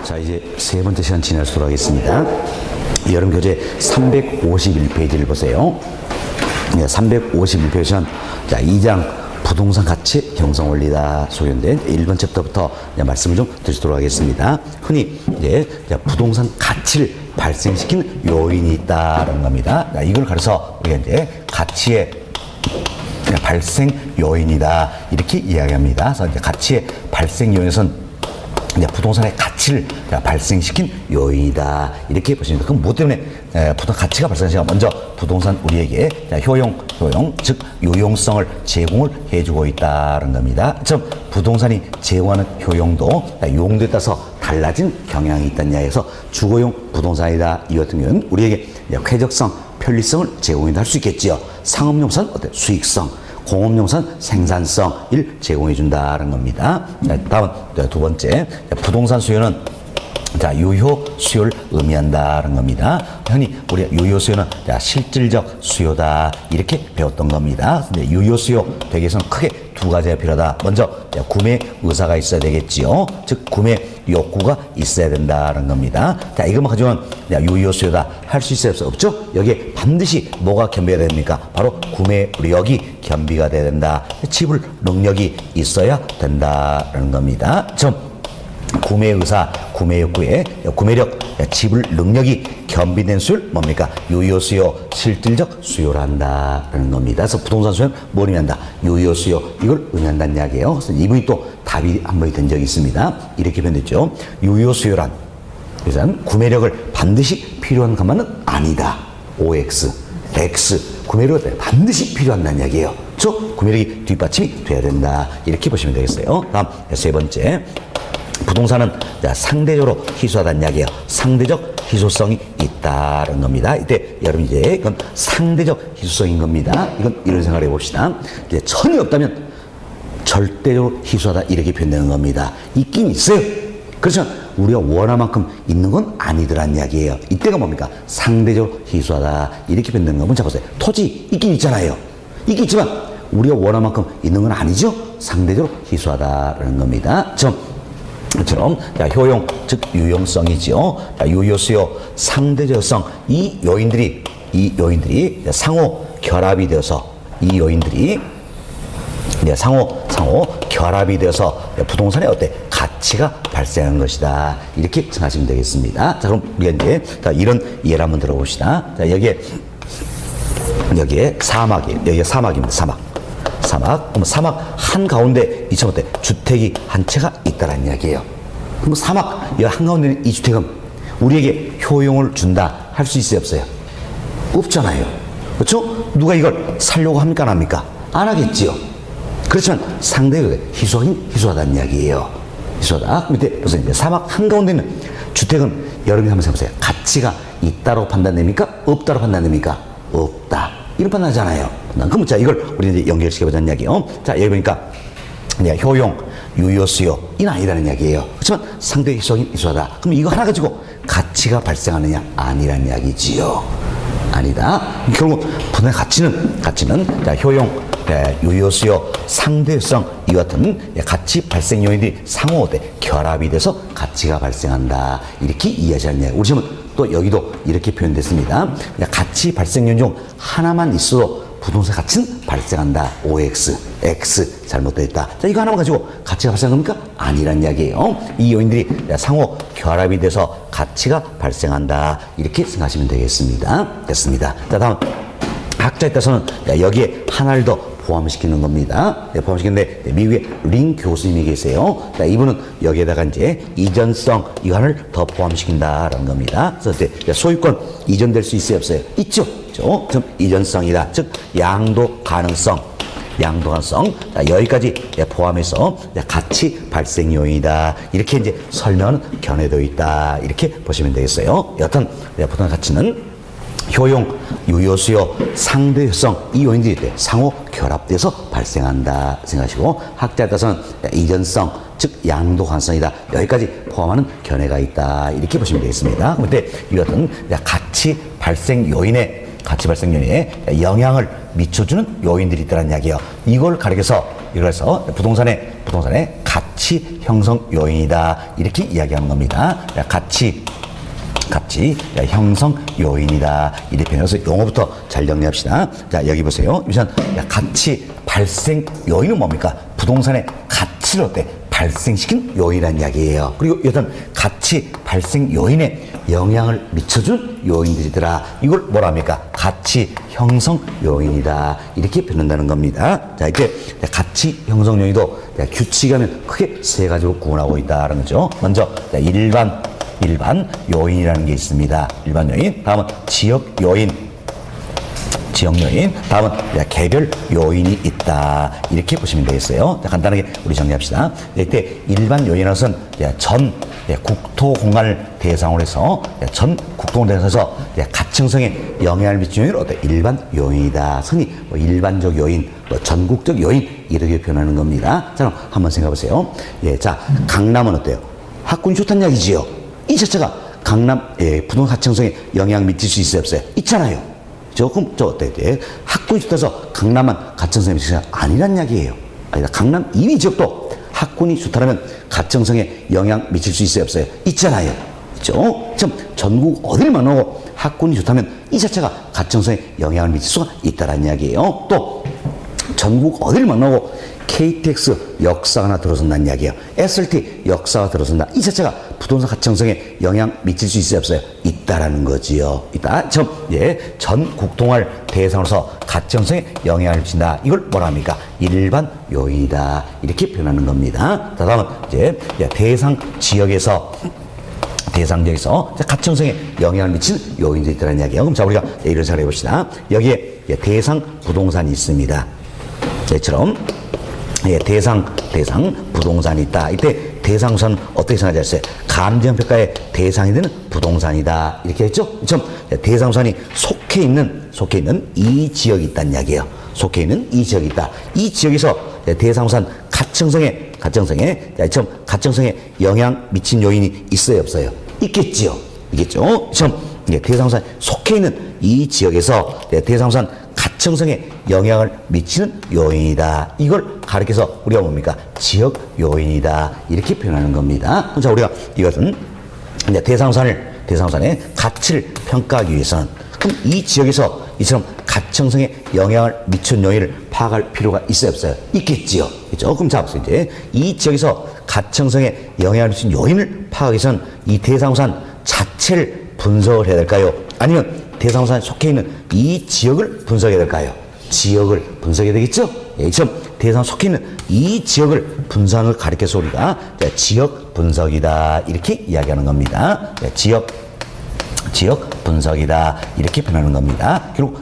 자, 이제 세 번째 시간 지나도록 하겠습니다. 여름 교재 351페이지를 보세요. 네, 351페이지는 자, 2장 부동산 가치 형성 원리다 소개된 1번 챕터부터 말씀을 좀 드리도록 하겠습니다. 흔히 이제 부동산 가치를 발생시킨 요인이 있다라는 겁니다. 자, 이걸 가려서 우리가 이제 가치의 발생 요인이다 이렇게 이야기합니다. 그래서 이제 가치의 발생 요인은 이제 부동산의 가치를 발생시킨 요인이다 이렇게 보시면 됩니다. 그럼 뭐 때문에 부동산 가치가 발생하시가 먼저 부동산 우리에게 효용 즉 유용성을 제공을 해주고 있다는 겁니다. 즉 부동산이 제공하는 효용도 용도에 따라서 달라진 경향이 있다는 이야기에서 주거용 부동산이다 이 같은 경우는 우리에게 쾌적성, 편리성을 제공한다 할 수 있겠지요. 상업용사는 어때? 수익성, 공업용사는 생산성을 제공해 준다는 겁니다. 자, 다음 두 번째 부동산 수요는 자, 유효 수요를 의미한다는 겁니다. 흔히 우리가 유효 수요는 자, 실질적 수요다 이렇게 배웠던 겁니다. 근데 유효 수요 되기 위해서는 크게 두 가지가 필요하다. 먼저 자, 구매 의사가 있어야 되겠지요. 즉 구매 욕구가 있어야 된다는 겁니다. 자, 이것만 가지고는 유효 수요다 할 수 있어요, 없죠? 여기에 반드시 뭐가 겸비가 됩니까? 바로 구매력이 겸비가 돼야 된다. 지불 능력이 있어야 된다는 겁니다. 구매 의사, 구매 욕구에 구매력, 지불 능력이 겸비된 수요를 뭡니까? 유효 수요, 실질적 수요를 한다는 겁니다. 그래서 부동산 수요는 뭘 의미한다? 유효 수요, 이걸 의미한다는 이야기예요. 그래서 이분이 또 답이 한 번이 된 적이 있습니다. 이렇게 표현됐죠. 유효 수요란 일단 구매력을 반드시 필요한 것만은 아니다. OX, X, 구매력을 반드시 필요한다는 이야기예요. 그렇죠? 구매력이 뒷받침이 돼야 된다. 이렇게 보시면 되겠어요. 다음 세 번째. 부동산은 상대적으로 희소하다는 이야기예요. 상대적 희소성이 있다는 겁니다. 이때 여러분 이제 이건 상대적 희소성인 겁니다. 이건 이런 생각을 해봅시다. 이제 전혀 없다면 절대적으로 희소하다 이렇게 표현되는 겁니다. 있긴 있어요. 그렇지만 우리가 원할 만큼 있는 건 아니더란 이야기예요. 이때가 뭡니까? 상대적으로 희소하다 이렇게 표현되는 거. 먼저 보세요. 토지 있긴 있잖아요. 있긴 있지만 우리가 원할 만큼 있는 건 아니죠. 상대적으로 희소하다라는 겁니다. 처럼 효용 즉 유용성이지요. 유효 수요, 상대적성 이 요인들이 상호 결합이 되어서 이 요인들이 상호 결합이 되어서 부동산에 어때? 가치가 발생한 것이다. 이렇게 생각하시면 되겠습니다. 자, 그럼 우리가 이제 이런 예를 한번 들어봅시다. 자, 여기에 사막이에요. 여기가 사막입니다. 그럼 사막 한가운데 이처럼 어때? 주택이 한 채가 있다는 이야기예요. 그럼 사막 이 한가운데 있는 이 주택은 우리에게 효용을 준다 할 수 있어요, 없어요? 없잖아요. 그렇죠? 누가 이걸 살려고 합니까, 안 합니까? 안 하겠지요. 그렇지만 상대가 희소하다는 이야기예요. 희소하다. 밑에 무슨 이제 사막 한가운데 있는 주택은 여러분이 한번 해보세요. 가치가 있다로 판단됩니까? 없다로 판단됩니까? 없다. 이런 판단하잖아요. 그럼 자, 이걸 우리 이제 연결시켜보자는 이야기요. 자, 여기 보니까 효용, 유효 수요 이는 아니라는 이야기예요. 그렇지만 상대 희소성이 희소하다. 그럼 이거 하나 가지고 가치가 발생하느냐? 아니라는 이야기지요. 아니다. 결국 분의 가치는 자, 효용, 유효 수요, 상대성 이 같은 가치 발생 요인들이 상호 결합이 돼서 가치가 발생한다. 이렇게 이해하시는 이야기. 우리 지금은 또 여기도 이렇게 표현됐습니다. 가치 발생 요인 중 하나만 있어도 부동산 가치는 발생한다. OX, X 잘못되어 있다. 자, 이거 하나만 가지고 가치가 발생한 겁니까? 아니란 이야기예요. 이 요인들이 상호 결합이 돼서 가치가 발생한다. 이렇게 생각하시면 되겠습니다. 됐습니다. 자, 다음 학자에 따라서는 여기에 하나를 더 포함시키는 겁니다. 포함시키는데 미국의 링 교수님이 계세요. 자, 이분은 여기에다가 이제 이전성 이거를 더 포함시킨다라는 겁니다. 그래서 소유권 이전될 수 있어요, 없어요? 있죠. 좀 이전성이다. 즉 양도 가능성. 자, 여기까지 포함해서 가치 발생 요인이다. 이렇게 이제 설명은 견해되어 있다. 이렇게 보시면 되겠어요. 여튼 부동산 가치는 효용, 유효 수요, 상대성 이 요인들이 상호 결합돼서 발생한다 생각하시고 학자에 따라서는 이전성 즉 양도 가능성이다. 여기까지 포함하는 견해가 있다. 이렇게 보시면 되겠습니다. 그런데 이 같은 가치 발생 요인에 영향을 미쳐주는 요인들이 있다는 이야기예요. 이걸 가리켜서 이래서 부동산의 가치 형성 요인이다. 이렇게 이야기하는 겁니다. 가치 형성 요인이다. 이렇게 표현해서 용어부터 잘 정리합시다. 자, 여기 보세요. 우선 가치 발생 요인은 뭡니까? 부동산의 가치를 어때? 발생시킨 요인이라는 이야기예요. 그리고 여튼 가치 발생 요인에 영향을 미쳐준 요인들이더라. 이걸 뭐라 합니까? 가치 형성 요인이다. 이렇게 표현한다는 겁니다. 자, 이때 가치 형성 요인도 규칙이 하면 크게 세 가지로 구분하고 있다는 거죠. 먼저 일반 요인이라는 게 있습니다. 일반 요인. 다음은 지역 요인. 다음은 개별 요인이 있다. 이렇게 보시면 되겠어요. 자, 간단하게 우리 정리합시다. 이때 일반 요인으로서는 전 국토 공간을 대상으로 해서 가층성에 영향을 미치는 요인을 일반 요인이다. 흔히 일반적 요인, 전국적 요인 이렇게 표현하는 겁니다. 자, 그럼 한번 생각해 보세요. 자, 강남은 어때요? 학군이 좋다는 이야기지요. 이 자체가 강남 부동산 가층성에 영향 미칠 수 있어요, 없어요? 있잖아요. 조금 어때? 학군이 좋다서 강남만 가층성에 미치는 게 아니란 이야기예요. 아니다. 강남 이외 지역도 학군이 좋다면 가층성에 영향 미칠 수 있어요, 없어요? 있잖아요. 있죠? 지금 전국 어디를 만나고 학군이 좋다면 이 자체가 가층성에 영향을 미칠 수가 있다는 이야기예요. 또 전국 어디를 만나고 KTX 역사가 하나 들어선다는 이야기예요. SRT 역사가 들어선다. 이 자체가 부동산 가층성에 영향 미칠 수 있어요, 없어요? 있다라는 거지요. 있다. 전 국동을 대상으로서 가층성에 영향을 미친다. 이걸 뭐라 합니까? 일반 요인이다. 이렇게 표현하는 겁니다. 다음은 대상 지역에서 가층성에 영향을 미치는 요인들이 있다는 이야기예요. 그럼 자, 우리가 이런 생각을 해봅시다. 여기에 대상 부동산이 있습니다. 이처럼 대상 부동산이 있다. 이때 대상부산은 어떻게 생각하셨어요? 감정평가의 대상이 되는 부동산이다. 이렇게 했죠? 좀 대상부산이 속해 있는 이 지역이 있다는 이야기예요. 속해 있는 이 지역이 있다. 이 지역에서 대상부산 가층성에 영향 미친 요인이 있어요, 없어요? 있겠지요. 있겠죠? 대상부산 속해 있는 이 지역에서 대상부산 가층성에 영향을 미치는 요인이다. 이걸 가리켜서 우리가 뭡니까? 지역 요인이다. 이렇게 표현하는 겁니다. 자, 우리가 이것은 대상부산의 가치를 평가하기 위해서는 그럼 이 지역에서 이처럼 가층성에 영향을 미친 요인을 파악할 필요가 있어요, 없어요? 있겠지요. 그렇죠? 그럼 자, 보세요. 이제 이 지역에서 가층성에 영향을 미친 요인을 파악하기 위해서는 이 대상부산 자체를 분석을 해야 될까요? 아니면 대상부산에 속해 있는 이 지역을 분석해야 될까요? 지역을 분석해야 되겠죠? 지금 대상부산에 속해 있는 이 지역을 분석을 가리켜서 우리가 지역 분석이다. 이렇게 이야기하는 겁니다. 지역 분석이다. 이렇게 표현하는 겁니다. 그리고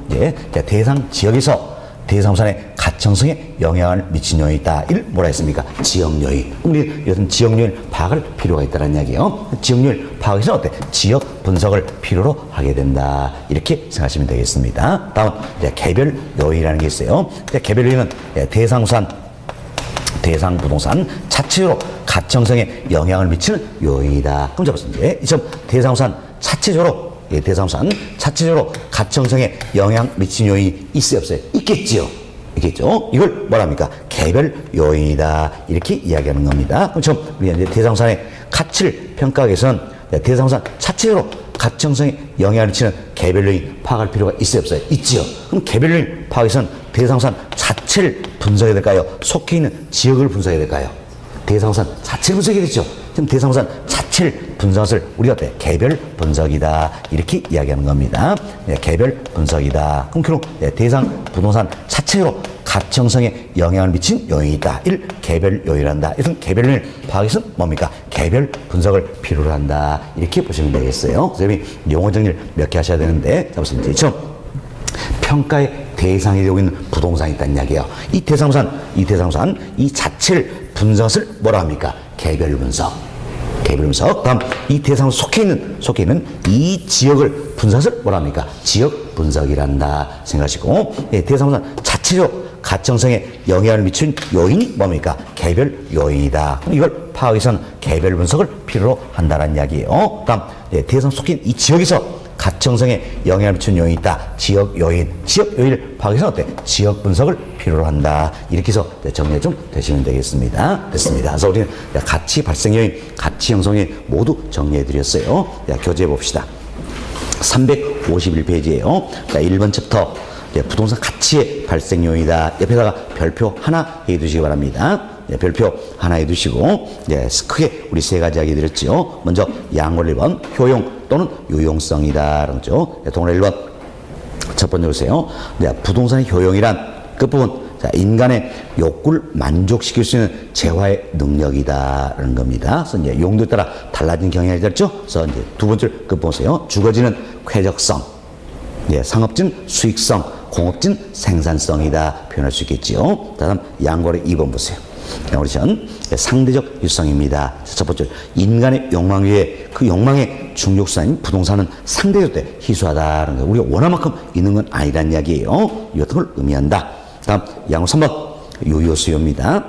대상 지역에서 대상부산의 가층성에 영향을 미친 요인이 있다. 이를 뭐라 했습니까? 지역 요인. 우리 여튼 지역 요인을 파악할 필요가 있다는 이야기예요. 지역 요인을 파악해서 어때? 지역 분석을 필요로 하게 된다. 이렇게 생각하시면 되겠습니다. 다음 개별 요인이라는 게 있어요. 개별 요인은 대상 부동산 자체로 가층성에 영향을 미치는 요인이다. 그럼 잡았습니다. 이점 대상부산 자체적으로 가층성에 영향 미치는 요인이 있어요, 없어요? 있겠죠. 이걸 뭐라 합니까? 개별 요인이다. 이렇게 이야기하는 겁니다. 그럼 우리 이제 대상부산의 가치를 평가하기 위해서는 대상부산 자체로 가층성에 영향을 미치는 개별 요인 파악할 필요가 있어요, 없어요? 있지요. 그럼 개별 요인 파악하기 위해서는 대상부산 자체를 분석해야 될까요? 속해 있는 지역을 분석해야 될까요? 대상부산 자체를 분석해야 되죠. 지금 대상부산 자체를 분석을 우리가 어때? 개별 분석이다. 이렇게 이야기하는 겁니다. 개별 분석이다. 그럼 대상 부동산 자체로 가층성에 영향을 미친 요인이 있다. 이를 개별 요인한다. 이것은 개별 요인을 파악하기 위해서는 뭡니까? 개별 분석을 필요로 한다. 이렇게 보시면 되겠어요. 선생님이 용어 정리를 몇 개 하셔야 되는데, 자, 보시면 지금 평가의 대상이 되고 있는 부동산이 있다는 이야기예요. 이 대상부산 이 자체를 분석을 뭐라 합니까? 개별 분석. 다음 이 대상 속해 있는 이 지역을 분석을 뭐라 합니까? 지역 분석이란다 생각하시고, 대상부산 자체로 가층성에 영향을 미친 요인이 뭡니까? 개별 요인이다. 이걸 파악하기 위해서는 개별 분석을 필요로 한다는 이야기예요. 다음 대상 속해 있는 이 지역에서 가청성에 영향을 미치는 요인이 있다. 지역 요인. 지역 요인을 파악해서 어때? 지역 분석을 필요로 한다. 이렇게 해서 정리가 좀 되시면 되겠습니다. 됐습니다. 그래서 우리는 가치 발생 요인, 가치 형성 요인 모두 정리해 드렸어요. 교재해 봅시다. 351페이지예요. 1번 챕터 부동산 가치의 발생 요인이다. 옆에다가 별표 하나 해두시기 바랍니다. 별표 하나 해두시고 크게 우리 세 가지 하게 드렸죠. 먼저 양월 1번 효용 또는 유용성이다. 그렇죠. 동일 1번 첫 번째 보세요. 부동산의 효용이란 끝부분 인간의 욕구를 만족시킬 수 있는 재화의 능력이다라는 겁니다. 그래서 이제 용도에 따라 달라진 경향이 있죠. 그래서 이제 두 번째 끝 보세요. 주거지는 쾌적성, 상업지는 수익성, 공업지는 생산성이다 표현할 수 있겠지요. 다음 양골의 2번 보세요. 양골이전 상대적 유성입니다. 첫 번째 인간의 욕망 위에 그 욕망의 중력수단인 부동산은 상대적 희소하다라는 거. 우리가 원할 만큼 있는 건 아니란 이야기예요. 이 같은 걸 의미한다. 다음 양호 3번 요요수요입니다.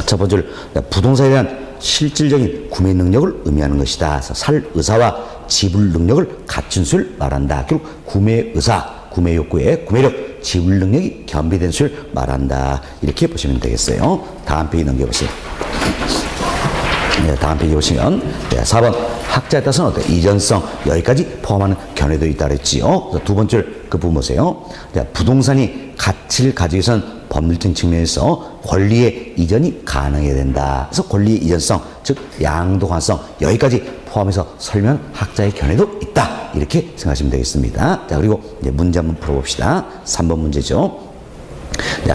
첫 번째 부동산에 대한 실질적인 구매 능력을 의미하는 것이다. 그래서 살 의사와 지불 능력을 갖춘 수를 말한다. 결국 구매 의사, 구매 욕구의 구매력, 지불 능력이 겸비된 수를 말한다. 이렇게 보시면 되겠어요. 다음 페이지 넘겨보세요. 다음 페이지 보시면 4번 학자에 따라서는 어때? 이전성 여기까지 포함하는 견해도 있다 그랬지요. 그래서 두 번째 그 부분 보세요. 부동산이 가치를 가지기 위해서는 법률적 측면에서 권리의 이전이 가능해야 된다. 그래서 권리의 이전성, 즉 양도 가능성 여기까지 포함해서 설명 학자의 견해도 있다. 이렇게 생각하시면 되겠습니다. 자, 그리고 이제 문제 한번 풀어봅시다. 3번 문제죠.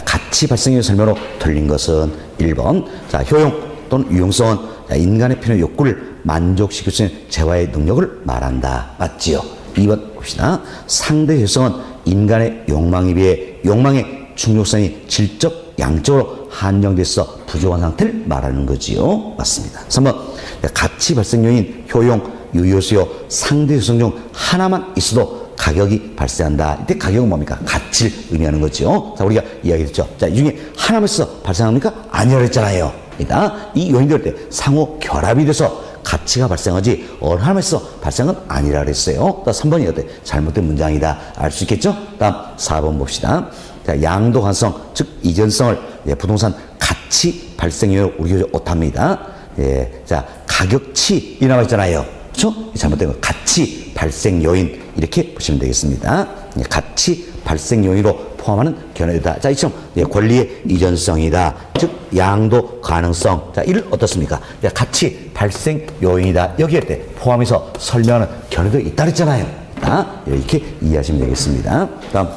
가치 발생의 설명으로 틀린 것은 1번. 자, 효용 또는 유용성은 인간의 필요 욕구를 만족시킬 수 있는 재화의 능력을 말한다. 맞지요? 2번 봅시다. 상대 효성은 인간의 욕망에 비해 욕망의 중요성이 질적, 양적으로 한정돼서 부족한 상태를 말하는 거지요. 맞습니다. 3번 가치 발생 요인, 효용, 유효수요, 상대 효성 중 하나만 있어도 가격이 발생한다. 이때 가격은 뭡니까? 가치를 의미하는 거죠. 자, 우리가 이야기했죠. 자, 이 중에 하나만 있어 발생합니까? 아니라고 했잖아요. 이 요인들 때 상호 결합이 돼서 가치가 발생하지 어느 하나만 있어 발생은 아니라 그랬어요. 3번이 어때? 잘못된 문장이다. 알 수 있겠죠? 다음 4번 봅시다. 자, 양도 가능성, 즉 이전성을 부동산 가치 발생 요인으로 우리 교재 오답니다. 자, 가격치 이 나와 있잖아요. 그렇죠? 잘못된 거 가치 발생 요인 이렇게 보시면 되겠습니다. 가치 발생 요인으로 포함하는 견해다. 자, 이처럼 권리의 이전성이다. 즉 양도 가능성. 자, 이를 어떻습니까? 가치 발생 요인이다. 여기에 때 포함해서 설명하는 견해도 있다 그랬잖아요. 이렇게 이해하시면 되겠습니다. 다음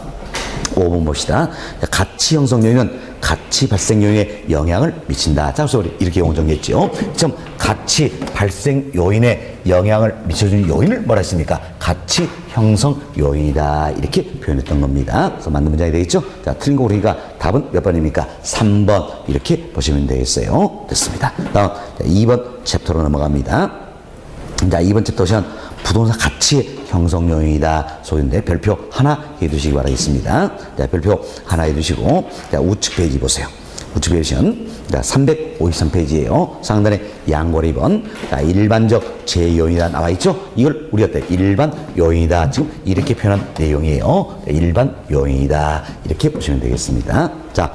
5번 봅시다. 가치 형성 요인은 가치 발생 요인에 영향을 미친다. 자, 그래서 우리 이렇게 용어 정리했죠. 좀 가치 발생 요인에 영향을 미쳐주는 요인을 뭐라 했습니까? 가치 형성 요인이다. 이렇게 표현했던 겁니다. 그래서 맞는 문장이 되겠죠? 자, 틀린 거 우리가 답은 몇 번입니까? 3번. 이렇게 보시면 되겠어요. 됐습니다. 다음 2번 챕터로 넘어갑니다. 자, 2번 챕터 보시면 부동산 가치의 형성 요인이다. 소인데 별표 하나 해두시기 바라겠습니다. 자, 별표 하나 해두시고, 자, 우측 페이지 보세요. 우측 페이지는 353페이지예요. 상단에 양골 2번. 자, 일반적 제요인이다 나와 있죠? 이걸 우리가 때 일반 요인이다. 지금 이렇게 표현한 내용이에요. 일반 요인이다. 이렇게 보시면 되겠습니다. 자,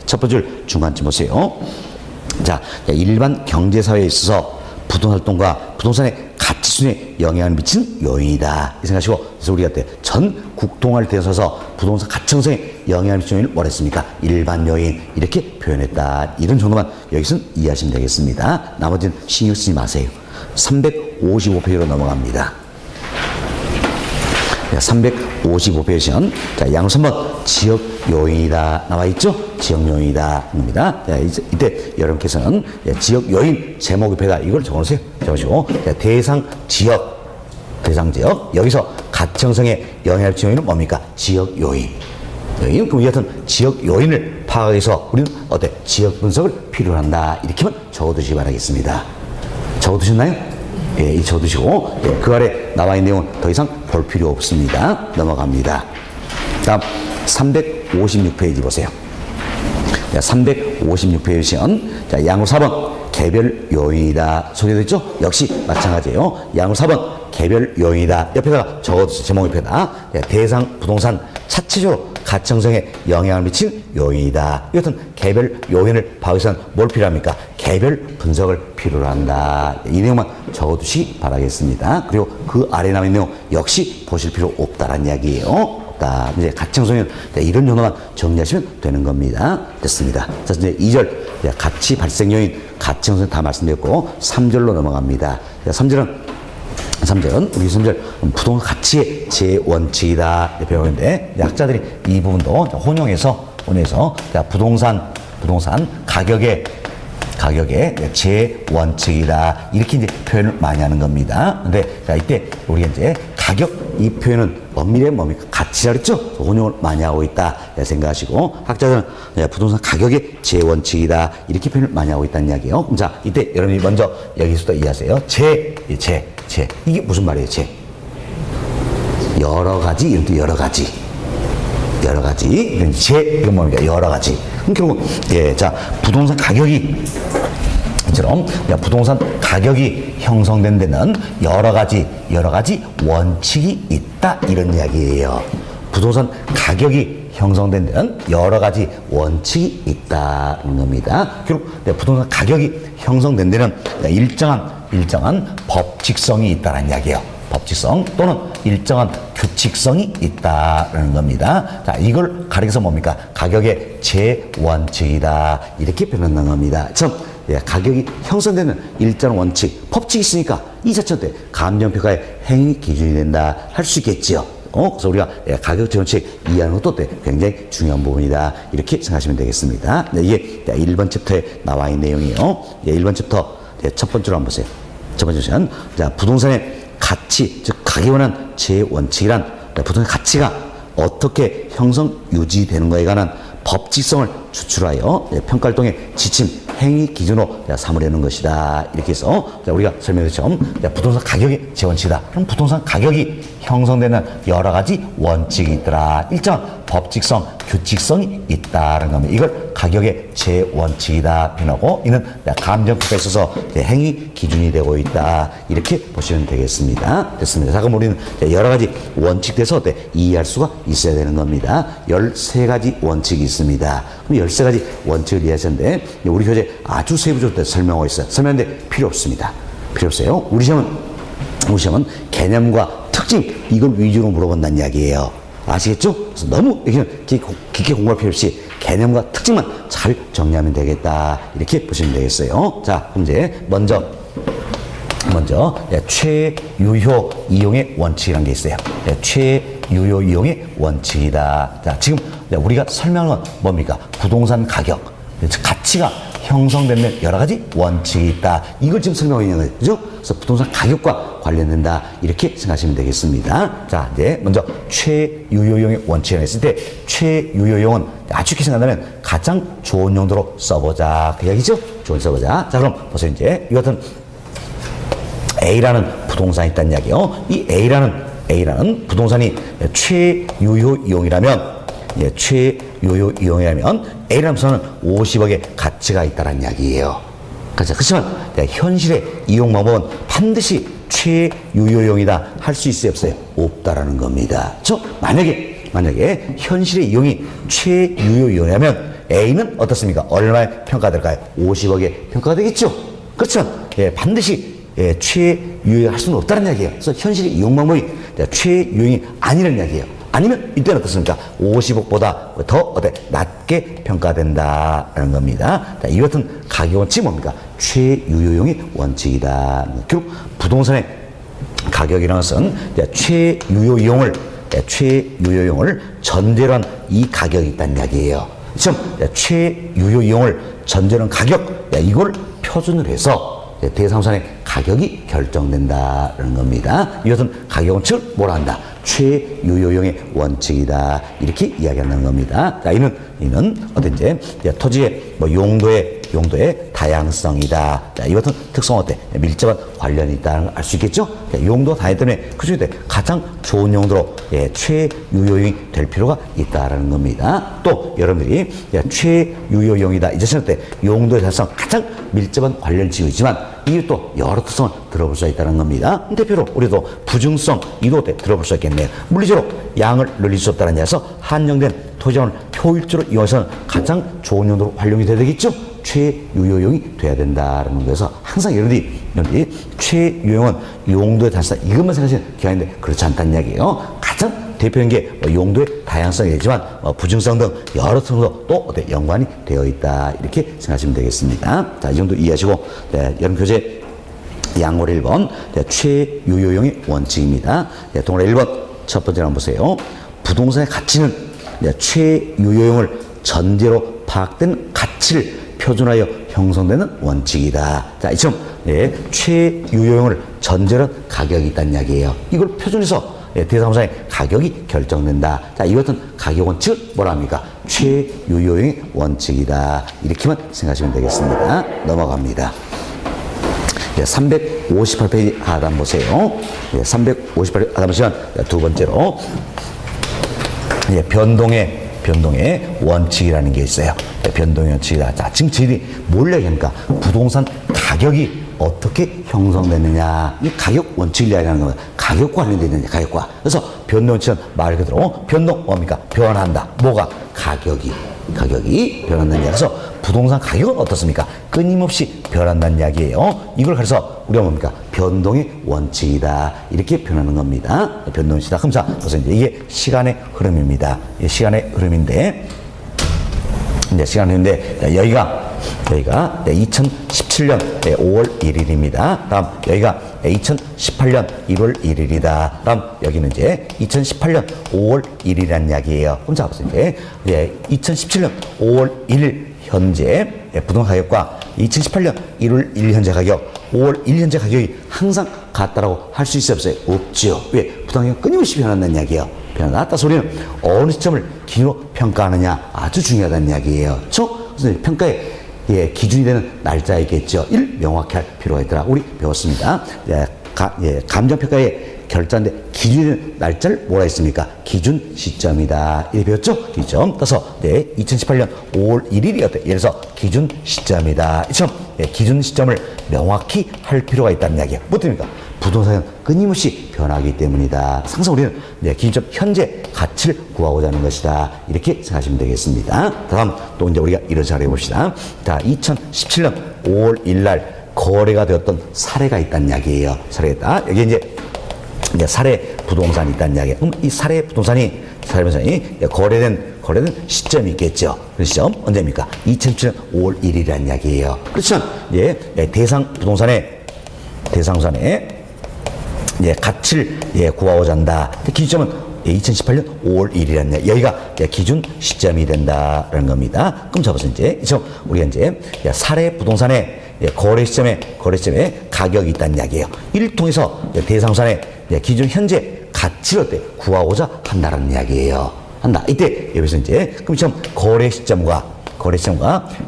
첫 번째 중간쯤 보세요. 자, 일반 경제사회에 있어서 부동산 활동과 부동산의 가치 순위에 영향을 미친 요인이다. 이 생각하시고, 그래서 우리가 전 국통화를 대해서 부동산 가치 형성에 영향을 미친 요인을 뭐랬습니까? 일반 요인. 이렇게 표현했다. 이런 정도만 여기서는 이해하시면 되겠습니다. 나머지는 신경 쓰지 마세요. 355페이지로 넘어갑니다. 355페이지는 양호 3번 지역 요인이다 나와 있죠? 지역 요인이다 입니다. 이때 여러분께서는 지역 요인 제목 옆에다 이걸 적어놓으세요. 적으시고 대상 지역 여기서 가치 형성에 영향을 미치는 요인은 뭡니까? 지역 요인. 그럼 이 같은 지역 요인을 파악해서 우리는 어때? 지역 분석을 필요로 한다. 이렇게만 적어두시기 바라겠습니다. 적어두셨나요? 이 적어두시고 그 아래 나와 있는 내용은 더 이상 볼 필요 없습니다. 넘어갑니다. 다음 356페이지 보세요. 356페이지는 양호 4번 개별 요인이다 소개됐죠? 역시 마찬가지예요. 양을 4번 개별 요인이다. 옆에다가 적어두세요. 제목 옆에다. 대상 부동산 자체적으로 가치 형성에 영향을 미친 요인이다. 이것은 개별 요인을 파악하기 위해서는 뭘 필요합니까? 개별 분석을 필요로 한다. 이 내용만 적어두시기 바라겠습니다. 그리고 그 아래에 나와 있는 내용 역시 보실 필요 없다라는 이야기예요. 없다. 이제 가치 형성은 이런 정도만 정리하시면 되는 겁니다. 됐습니다. 자, 이제 2절 가치 발생 요인, 가치 형성 다 말씀드렸고 3절로 넘어갑니다. 3절은 우리 3절 부동산 가치의 제원칙이다 배우는데 학자들이 이 부분도 혼용해서 부동산 가격의 제원칙이다 이렇게 이제 표현을 많이 하는 겁니다. 근데 자 이때 우리가 이제 가격 이 표현은 엄밀히 뭡니까? 가치라 그랬죠? 혼용을 많이 하고 있다 생각하시고 학자들은 부동산 가격의 제원칙이다 이렇게 표현을 많이 하고 있다는 이야기예요. 자 이때 여러분이 먼저 여기서부터 이해하세요. 이게 무슨 말이에요? 여러 가지 이건 뭡니까? 여러 가지. 그럼 결국 자 부동산 가격이 형성된 데는 여러 가지 원칙이 있다 이런 이야기예요. 부동산 가격이 형성된 데는 여러 가지 원칙이 있다는 겁니다. 결국 부동산 가격이 형성된 데는 일정한 법칙성이 있다는 이야기예요. 법칙성 또는 일정한 규칙성이 있다는 겁니다. 자, 이걸 가리켜서 뭡니까? 가격의 제원칙이다. 이렇게 표현하는 겁니다. 참, 가격이 형성되는 일정한 원칙, 법칙이 있으니까 이 자체한테 감정평가의 행위 기준이 된다. 할 수 있겠지요. 그래서 우리가 가격 제원칙 이해하는 것도 굉장히 중요한 부분이다. 이렇게 생각하시면 되겠습니다. 이게 1번 챕터에 나와 있는 내용이에요. 1번 챕터 첫 번째로 한번 보세요. 첫 번째 시간. 자, 부동산의 가치, 즉 가격에 관한 제원칙이란 부동산 가치가 어떻게 형성 유지되는 것에 관한 법칙성을 추출하여 평가를 통해 지침, 행위 기준으로 삼으려는 것이다. 이렇게 해서 우리가 설명했죠. 부동산 가격의 제원칙이다. 그럼 부동산 가격이 형성되는 여러 가지 원칙이 있더라. 일정한 법칙성, 규칙성이 있다는 겁니다. 이걸 가격의 제원칙이다 표현하고 이는 감정평가에 있어서 행위 기준이 되고 있다. 이렇게 보시면 되겠습니다. 됐습니다. 자, 그럼 우리는 여러 가지 원칙에서 이해할 수가 있어야 되는 겁니다. 13가지 원칙이 있습니다. 그럼 13가지 원칙을 이해하셨는데 우리 교재 아주 세부적으로 설명하고 있어요. 설명하는데 필요 없습니다. 필요 없어요. 우리 시험은 개념과 특징 이걸 위주로 물어본다는 이야기예요. 아시겠죠? 그래서 너무 깊게 공부할 필요 없이 개념과 특징만 잘 정리하면 되겠다. 이렇게 보시면 되겠어요. 자, 그럼 이제 먼저 최유효 이용의 원칙이라는 게 있어요. 최유효 이용의 원칙이다. 자, 지금 우리가 설명한 건 뭡니까? 부동산 가격, 가치가 형성되는 여러 가지 원칙이 있다. 이걸 지금 설명하고 있는 거죠. 그죠? 그래서 부동산 가격과 관련된다. 이렇게 생각하시면 되겠습니다. 자, 이제 먼저 최유효용의 원칙을 했을 때 최유효용은 아주 쉽게 생각하면 가장 좋은 용도로 써보자. 그 이야기죠? 좋은 써보자. 자, 그럼 보세요. 이제 이것은 A라는 부동산이 있다는 이야기예요. 이 A라는 부동산이 최유효 이용이라면 A라는 부동산은 50억의 가치가 있다는 이야기예요. 그렇지만 현실의 이용 방법은 반드시 최유효용이다 할 수 있어요, 없어요? 없다라는 겁니다. 만약에 현실의 이용이 최유효용이라면 A는 어떻습니까? 얼마에 평가될까요? 50억에 평가가 되겠죠. 그렇지만 반드시 최유효용이 할 수는 없다는 이야기예요. 그래서 현실의 이용 방법이 최유효용이 아니라는 이야기예요. 아니면 이때는 어떻습니까? 50억보다 더 낮게 평가된다라는 겁니다. 자, 이 같은 가격 원칙이 뭡니까? 최유효용의 원칙이다. 결국 부동산의 가격이라는 것은 최유효용을 전제로 한 이 가격이 있다는 이야기예요. 지금 최유효용을 전제로 한 가격, 이걸 표준으로 해서 대상부산의 가격이 결정된다는 겁니다. 이것은 가격 원칙을 뭐라 한다? 최유효용의 원칙이다. 이렇게 이야기하는 겁니다. 자, 이는 어떤지 토지의 용도의 용도의 다양성이다. 자, 이 같은 특성 어때? 밀접한 관련이 있다는 걸 알 수 있겠죠? 자, 용도 다양 때문에 그 중에 가장 좋은 용도로 최유효용이 될 필요가 있다라는 겁니다. 또 여러분들이 최유효용이다. 이 자체는 때 용도의 달성 가장 밀접한 관련을 지고 있지만 이게 또 여러 특성을 들어볼 수 있다는 겁니다. 대표로 우리도 부증성 이도 들어볼 수 있겠네요. 물리적으로 양을 늘릴 수 없다는 얘기에서 한정된 토지자원을 효율적으로 이용해서는 가장 좋은 용도로 활용이 돼야 되겠죠? 최유효용이 돼야 된다는 거에서 항상 여러분들이 최유효용은 용도의 달성 이것만 생각하시는 경향인데 그렇지 않다는 이야기예요. 가장 대표적인 게 용도의 다양성이 되지만 부증성 등 여러 특성도 또 연관이 되어 있다 이렇게 생각하시면 되겠습니다. 자, 이 정도 이해하시고 여러분 교재 양호를 1번 최유효용의 원칙입니다. 동그라 1번 첫 번째 한번 보세요. 부동산의 가치는 최유효용을 전제로 파악된 가치를 표준화하여 형성되는 원칙이다. 자, 이처럼 최유효용을 전제로 한 가격이 있다는 이야기예요. 이걸 표준해서 대상자의 가격이 결정된다. 자, 이것은 가격 원칙을 뭐라 합니까? 최유효용의 원칙이다. 이렇게만 생각하시면 되겠습니다. 넘어갑니다. 358페이지 하단 보세요. 358페이지 하단 보시면 두 번째로 변동의 원칙이라는 게 있어요. 변동의 원칙이다. 자, 지금 저희들이 뭘 얘기합니까? 부동산 가격이 어떻게 형성되느냐. 이 가격 원칙을 이야기하는 겁니다. 가격과 관련되어 있느냐, 가격과. 그래서 변동 원칙은 말 그대로 변동 뭡니까? 변한다. 뭐가? 가격이 변한다는 이야기. 그래서 부동산 가격은 어떻습니까? 끊임없이 변한다는 이야기예요. 이걸 그래서 우리가 뭡니까? 변동의 원칙이다. 이렇게 표현하는 겁니다. 변동의 원칙이다. 그럼 자, 그래서 이게 시간의 흐름입니다. 시간의 흐름인데, 여기가 2017년 5월 1일입니다. 다음 여기가 2018년 1월 1일이다. 다음 여기는 이제 2018년 5월 1일이라는 이야기예요. 그럼 자, 보세요. 2017년 5월 1일 현재 부동산 가격과 2018년 1월 1일 현재 가격, 5월 1일 현재 가격이 항상 같다라고 할 수 있어요, 없어요? 없죠. 왜? 부동산 가격이 끊임없이 변한다는 이야기예요. 변하다. 따라서 우리는 어느 시점을 기준으로 평가하느냐 아주 중요하다는 이야기예요. 그렇죠? 그래서 평가의 기준이 되는 날짜이겠죠. 이를 명확히 할 필요가 있더라. 우리 배웠습니다. 감정평가의 결자인데 기준이 되는 날짜를 뭐라 했습니까? 기준 시점이다. 이렇게 배웠죠? 기준. 따라서 2018년 5월 1일이 어때? 예를 들어서 기준 시점이다. 이처럼 기준 시점을 명확히 할 필요가 있다는 이야기예요. 뭐 때문입니까? 부동산은 끊임없이 변하기 때문이다. 항상 우리는 기준점 현재 가치를 구하고자 하는 것이다. 이렇게 생각하시면 되겠습니다. 다음 또 이제 우리가 이런 사례 해봅시다. 자, 2017년 5월 1일 날 거래가 되었던 사례가 있다는 이야기예요. 사례가 있다. 여기 이제 사례 부동산이 있다는 이야기예요. 그럼 이 사례 부동산이 거래된 시점이 있겠죠. 그 시점 언제입니까? 2017년 5월 1일이라는 이야기예요. 그렇지만 대상 부동산의 가치를 구하고자 한다. 기준점은 2018년 5월 1일이라는 여기가 여기가 기준 시점이 된다라는 겁니다. 그럼 잡아서 이제 우리가 이제 사례 부동산의 거래 시점에 가격이 있다는 이야기예요. 이를 통해서 대상산의 기준 현재 가치를 어때 구하고자 한다는 이야기예요. 한다. 이때 여기서 이제 그럼 거래 시점과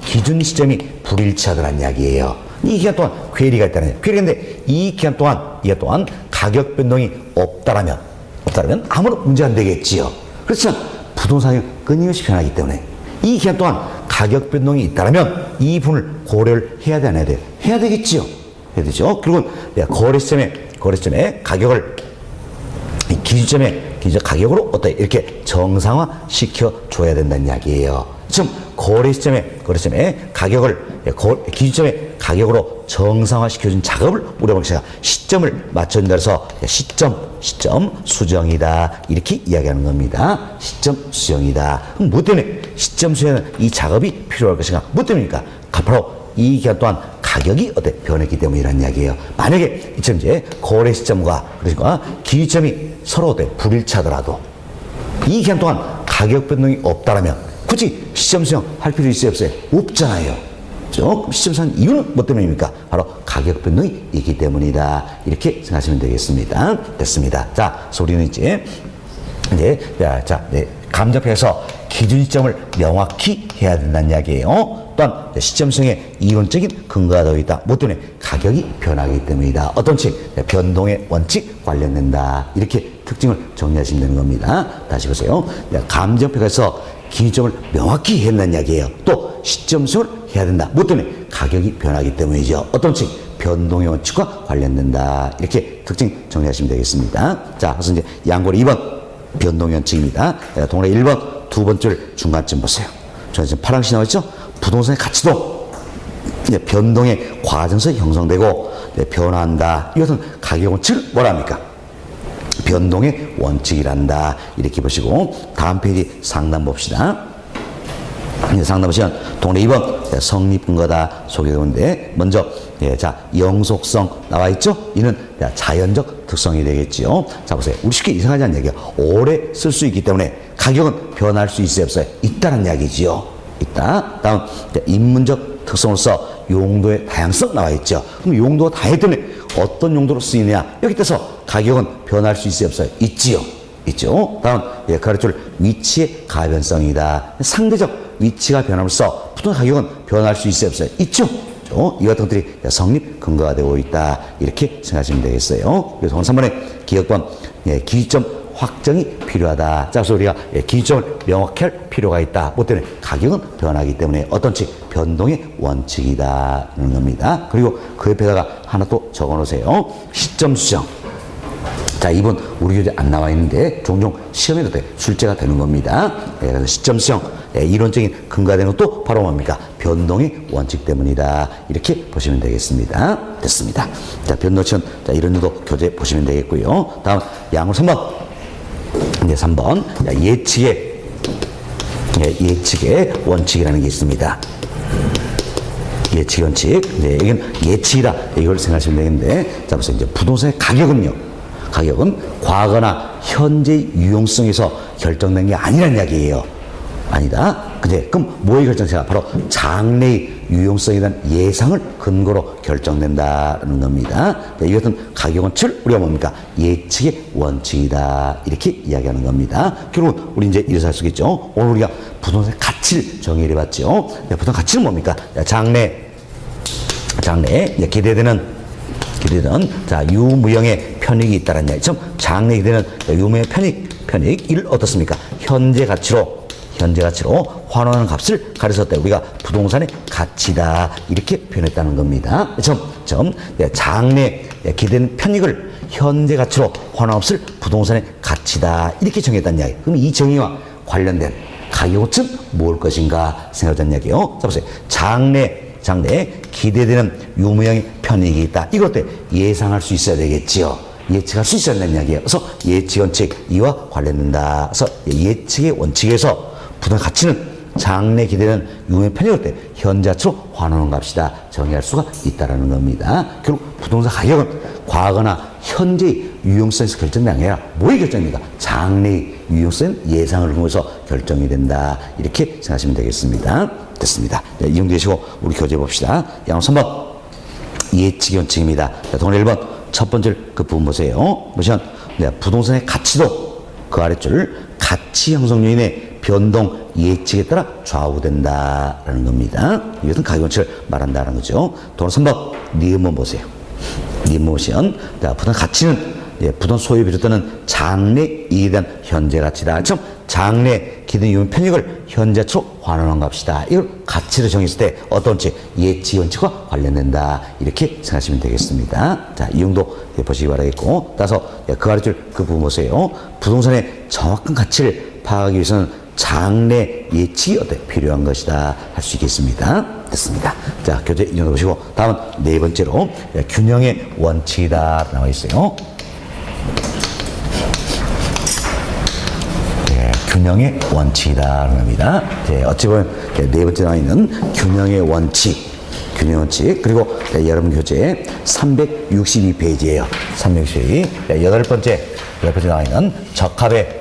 기준 시점이 불일치하다는 이야기예요. 이 기간 동안 괴리가 있다는 거예요. 괴리인데 이 기간 동안 가격 변동이 없다라면 아무런 문제 안 되겠지요. 그렇지만 부동산이 끊임없이 변하기 때문에 이 기간 동안 가격 변동이 있다라면 이 부분을 고려를 해야 돼, 안 해야 돼? 해야 되겠지요. 해야 되죠. 그리고 거래 시점에 가격을 기준점에 가격으로 이렇게 정상화 시켜 줘야 된다는 이야기예요. 지금 거래 시점에 가격을 기준점에 가격으로 정상화 시켜준 작업을 우리가 시점을 맞춰준다 해서 시점 수정이다. 이렇게 이야기하는 겁니다. 시점 수정이다. 그럼 뭐 때문에 시점 수정은 이 작업이 필요할 것인가? 뭐 때문입니까? 바로 이 기간 동안 가격이 변했기 때문이라는 이야기예요. 만약에 이제 거래 시점과 기준점이 서로 불일치하더라도 이 기간 동안 가격 변동이 없다라면 굳이 시점 수정 할 필요 있어요, 없어요? 없잖아요. 그렇죠? 시점 수정 이유는 뭐 때문입니까? 바로 가격 변동이 있기 때문이다. 이렇게 생각하시면 되겠습니다. 됐습니다. 자, 소리는 감정표에서 기준 시점을 명확히 해야 된다는 이야기예요. 또한 시점성의 이론적인 근거가 되어 있다. 뭐 때문에? 가격이 변하기 때문이다. 어떤 책? 변동의 원칙 관련된다. 이렇게 특징을 정리하시면 되는 겁니다. 다시 보세요. 감정표에서 기준점을 명확히 해야 된다는 이야기예요. 또 시점성을 해야 된다. 뭐 때문에? 가격이 변하기 때문이죠. 어떤 책? 변동의 원칙과 관련된다. 이렇게 특징 정리하시면 되겠습니다. 자, 그래서 이제 양고리 2번 변동의 원칙입니다. 동그라미 1번 두 번째 중간점 보세요. 저 지금 파란색 나와있죠? 부동산의 가치도 변동의 과정에서 형성되고 변화한다. 이것은 가격 원칙을 뭐라 합니까? 변동의 원칙이란다. 이렇게 보시고 다음 페이지 상담 봅시다. 상담 보시면 동그라미 2번 성립 근거다 소개되는데 먼저 자 영속성 나와 있죠? 이는 자연적 특성이 되겠지요. 자 보세요. 우리 쉽게 이상하지 않은 얘기야. 오래 쓸 수 있기 때문에 가격은 변할 수 있어요, 없어요? 있다는 이야기지요. 있다. 다음 인문적 특성으로서 용도의 다양성 나와 있죠. 그럼 용도가 다양하기 때문에 어떤 용도로 쓰이느냐? 여기 따라서 가격은 변할 수 있어요, 없어요? 있지요. 있죠. 다음 가르쳐줄 위치의 가변성이다. 상대적 위치가 변함으로써 부동산 가격은 변할 수 있어요, 없어요? 있죠. 이 같은 것들이 성립 근거가 되고 있다. 이렇게 생각하시면 되겠어요. 그래서 오늘 3번에 기억번 기준점 확정이 필요하다. 자, 그래서 우리가 기준점을 명확히 할 필요가 있다. 뭐 때문에? 가격은 변하기 때문에 어떤 칙? 변동의 원칙이다. 라는 겁니다. 그리고 그 옆에다가 하나 또 적어 놓으세요. 시점 수정. 자, 이번 우리 교재 안 나와 있는데 종종 시험에도 출제가 되는 겁니다. 그래서 시점 수정 이론적인 근거가 되는 것도 바로 뭡니까? 변동의 원칙 때문이다. 이렇게 보시면 되겠습니다. 됐습니다. 자, 변동치는 자, 이런 정도 교재 보시면 되겠고요. 다음 양으로 3번. 이제 3번 예측의 원칙이라는 게 있습니다. 예측 원칙. 이건 예측이다. 이걸 생각하시면 되겠는데, 자, 보세요. 이제 부동산의 가격은요. 가격은 과거나 현재 유용성에서 결정된 게 아니라는 이야기예요. 아니다. 그럼 뭐의 결정체가? 바로 장래의 유용성에 대한 예상을 근거로 결정된다는 겁니다. 이것은 가격 원칙을 우리가 뭡니까? 예측의 원칙이다. 이렇게 이야기하는 겁니다. 결국은 우리 이제 이래서 할 수 있겠죠. 오늘 우리가 부동산 가치를 정의를 해봤죠. 부동산 가치는 뭡니까? 장래 기대되는 자 유무형의 편익이 있다는 이야기죠. 장래 기대는 유무형의 편익을 어떻습니까? 현재 가치로 환원하는 값을 가르쳤다. 우리가 부동산의 가치다. 이렇게 표현했다는 겁니다. 장래 기대는 편익을 현재 가치로 환원하는 값을 부동산의 가치다. 이렇게 정했다는 이야기. 그럼 이 정의와 관련된 가격은 뭘 것인가 생각하자는 이야기요. 자 보세요. 장래 기대되는 유무형의 편익이 있다. 이것도 예상할 수 있어야 되겠지요. 예측할 수 있어야 된다는 이야기예요. 그래서 예측 원칙 이와 관련된다. 그래서 예측의 원칙에서 부동산 가치는 장래 기대는 유무형 편익일 때 현자치로 환원하는 값이다. 정의할 수가 있다는 겁니다. 결국 부동산 가격은 과거나 현재의 유용성에서 결정된 게 아니라 뭐의 결정입니까? 장래의 유용성 예상을 근거해서 결정이 된다. 이렇게 생각하시면 되겠습니다. 됐습니다. 이 정도 되시고 우리 교재 봅시다. 양호 3번 예측 원칙입니다. 동그라미 1번 첫 번째 그 부분 보세요. 보시면 부동산의 가치도 그 아래줄 가치 형성 요인의 변동 예측에 따라 좌우된다라는 겁니다. 이것은 가격 원칙을 말한다는 거죠. 동그라미 3번 니은문 보세요. 니은문 보시면 부동산 가치는 부동산 소유에 비롯되는 장래 이익에 대한 현재 가치다. 참 장래 기대 유무 편익을 현재치로 환원한 값이다. 이걸 가치로 정했을 때 어떤 원칙? 예측 원칙과 관련된다. 이렇게 생각하시면 되겠습니다. 자, 이 정도 보시기 바라겠고, 따라서 그 아래줄 그 부분 보세요. 부동산의 정확한 가치를 파악하기 위해서는 장래 예측이 필요한 것이다. 할 수 있겠습니다. 됐습니다. 자, 교재 이 정도 보시고, 다음은 네 번째로 균형의 원칙이다. 나와 있어요. 균형의 원칙이다. 합니다. 어찌 보면 네 번째 나와 있는 균형의 원칙. 그리고 여러분 교재 362페이지예요. 362. 여덟 번째 나와 있는 적합의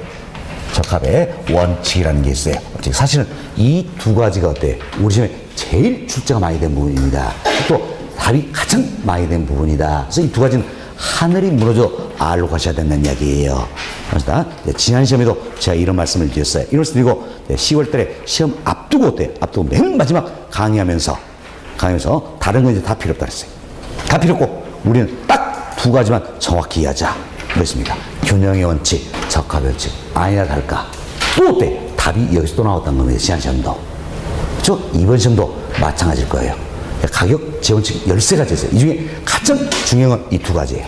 원칙이라는 게 있어요. 사실은 이 두 가지가 우리 시험에 제일 출제가 많이 된 부분입니다. 또 답이 가장 많이 된 부분이다. 그래서 이 두 가지는 하늘이 무너져 알고 가셔야 된다는 이야기예요. 맞다. 지난 시험에도 제가 이런 말씀을 드렸어요. 이런 말씀 드리고 10월 달에 시험 앞두고 어때? 앞두고 맨 마지막 강의하면서 다른 건 이제 다 필요 없다 그랬어요. 다 필요 없고 우리는 딱 두 가지만 정확히 이해하자. 그렇습니다. 균형의 원칙, 적합의 원칙. 아니나 다를까? 또 어때? 답이 여기서 또 나왔다는 겁니다. 지난 시험도. 그렇죠? 이번 시험도 마찬가지일 거예요. 가격 재원칙 13가지 있어요. 이 중에 가장 중요한 건 이 두 가지예요.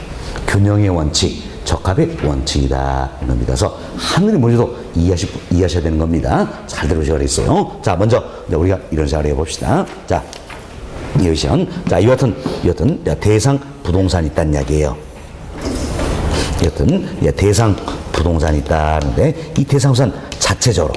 균형의 원칙, 적합의 원칙이다. 이런 겁니다. 그래서 하늘이 뭔지도 이해하셔야 되는 겁니다. 잘 들으셔야 되겠어요. 자, 먼저 우리가 이런 생각을 해봅시다. 자, 이것은 자, 이것은 대상 부동산이 있다는 이야기예요. 여튼 대상 부동산이 있다는데 이 대상부산 자체적으로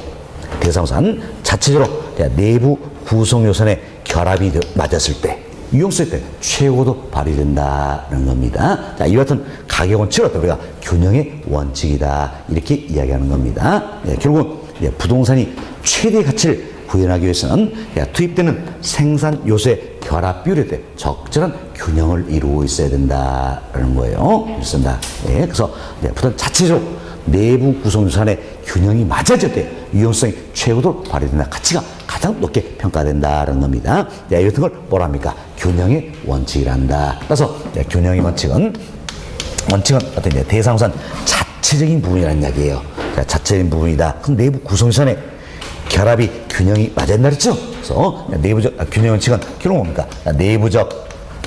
내부 구성 요소의 결합이 맞았을 때 유용성 때 최고도 발휘된다는 겁니다. 자, 이 같은 가격 원칙을 우리가 균형의 원칙이다 이렇게 이야기하는 겁니다. 결국은 부동산이 최대 가치를 구현하기 위해서는 투입되는 생산 요소의 결합 비율에 대해 적절한 균형을 이루고 있어야 된다는 거예요. 그렇습니다. 그래서 부동산 자체적으로 내부 구성 요소의 균형이 맞아질 때 유용성이 최고로 발휘된다. 가치가 가장 높게 평가된다는 겁니다. 이 같은 걸 뭐라 합니까? 균형의 원칙이란다. 그래서 균형의 원칙은 어떤 대상우산 자체적인 부분이라는 이야기예요. 자체적인 부분이다. 그럼 내부 구성 요소의 결합이 균형이 맞아야 된다 그랬죠? 그래서 내부적 균형 원칙은 결국 뭡니까?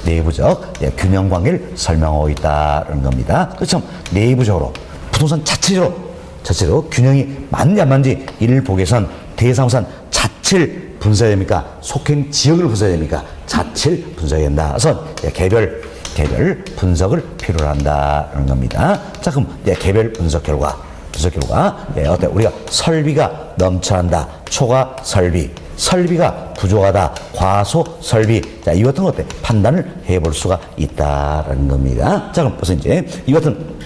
내부적 균형 관계를 설명하고 있다는 겁니다. 그렇죠? 내부적으로 부동산 자체적으로 균형이 맞는지 안 맞는지 이를 보기 위해선 대상우산 자체를 분석해야 됩니까? 속해 있는 지역을 분석해야 됩니까? 자체를 분석해야 된다. 그래서 개별 분석을 필요로 한다는 겁니다. 자, 그럼 개별 분석 결과 어때? 우리가 설비가 넘쳐난다. 초과 설비가 부족하다. 과소 설비. 자, 이 같은 것 어때? 판단을 해볼 수가 있다라는 겁니다. 자, 그럼 벌써 이제 이 같은